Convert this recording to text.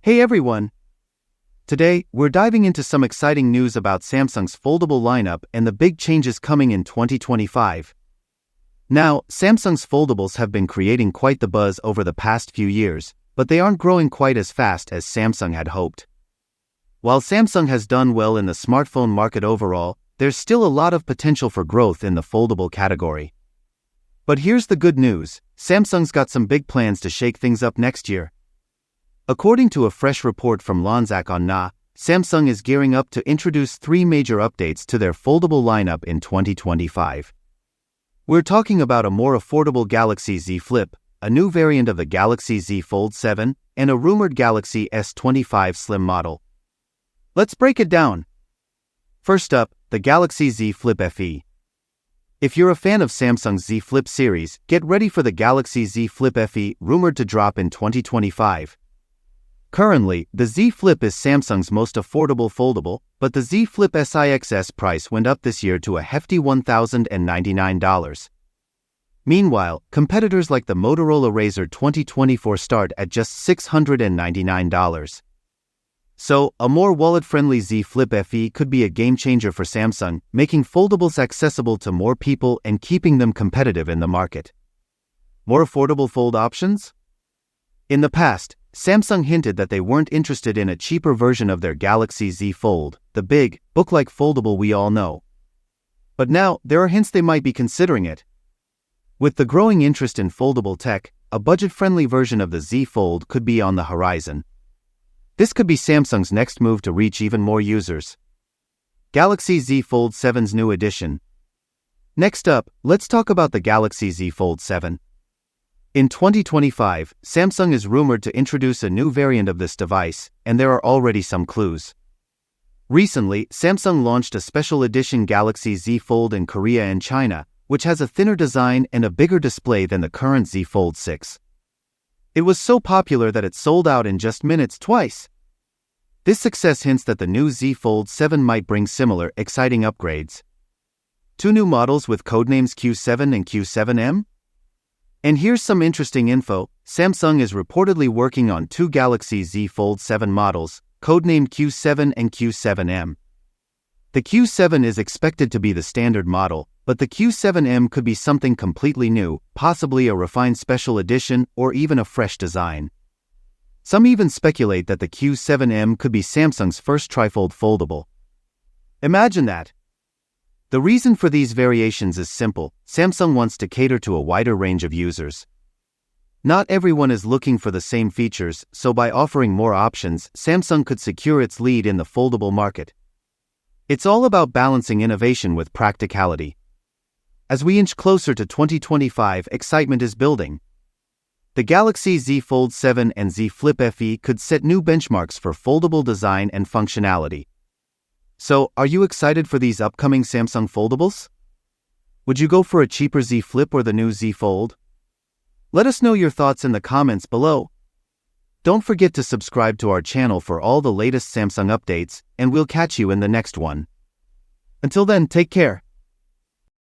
Hey everyone! Today, we're diving into some exciting news about Samsung's foldable lineup and the big changes coming in 2025. Now, Samsung's foldables have been creating quite the buzz over the past few years, but they aren't growing quite as fast as Samsung had hoped. While Samsung has done well in the smartphone market overall, there's still a lot of potential for growth in the foldable category. But here's the good news: Samsung's got some big plans to shake things up next year. According to a fresh report from Lanzak on Na, Samsung is gearing up to introduce 3 major updates to their foldable lineup in 2025. We're talking about a more affordable Galaxy Z Flip, a new variant of the Galaxy Z Fold 7, and a rumored Galaxy S25 Slim model. Let's break it down. First up, the Galaxy Z Flip FE. If you're a fan of Samsung's Z Flip series, get ready for the Galaxy Z Flip FE, rumored to drop in 2025. Currently, the Z Flip is Samsung's most affordable foldable, but the Z Flip SIXS price went up this year to a hefty $1,099. Meanwhile, competitors like the Motorola Razr 2024 start at just $699. So, a more wallet-friendly Z Flip FE could be a game-changer for Samsung, making foldables accessible to more people and keeping them competitive in the market. More affordable fold options? In the past, Samsung hinted that they weren't interested in a cheaper version of their Galaxy Z Fold, the big, book-like foldable we all know. But now, there are hints they might be considering it. With the growing interest in foldable tech, a budget-friendly version of the Z Fold could be on the horizon. This could be Samsung's next move to reach even more users. Galaxy Z Fold 7's new edition. Next up, let's talk about the Galaxy Z Fold 7. In 2025, Samsung is rumored to introduce a new variant of this device, and there are already some clues. Recently, Samsung launched a special edition Galaxy Z Fold in Korea and China, which has a thinner design and a bigger display than the current Z Fold 6. It was so popular that it sold out in just minutes twice. This success hints that the new Z Fold 7 might bring similar, exciting upgrades. 2 new models with codenames Q7 and Q7M? And here's some interesting info: Samsung is reportedly working on 2 Galaxy Z Fold 7 models, codenamed Q7 and Q7M. The Q7 is expected to be the standard model, but the Q7M could be something completely new, possibly a refined special edition or even a fresh design. Some even speculate that the Q7M could be Samsung's first trifold foldable. Imagine that! The reason for these variations is simple: Samsung wants to cater to a wider range of users. Not everyone is looking for the same features, so by offering more options, Samsung could secure its lead in the foldable market. It's all about balancing innovation with practicality. As we inch closer to 2025, excitement is building. The Galaxy Z Fold 7 and Z Flip FE could set new benchmarks for foldable design and functionality. So, are you excited for these upcoming Samsung foldables? Would you go for a cheaper Z Flip or the new Z Fold? Let us know your thoughts in the comments below. Don't forget to subscribe to our channel for all the latest Samsung updates, and we'll catch you in the next one. Until then, take care.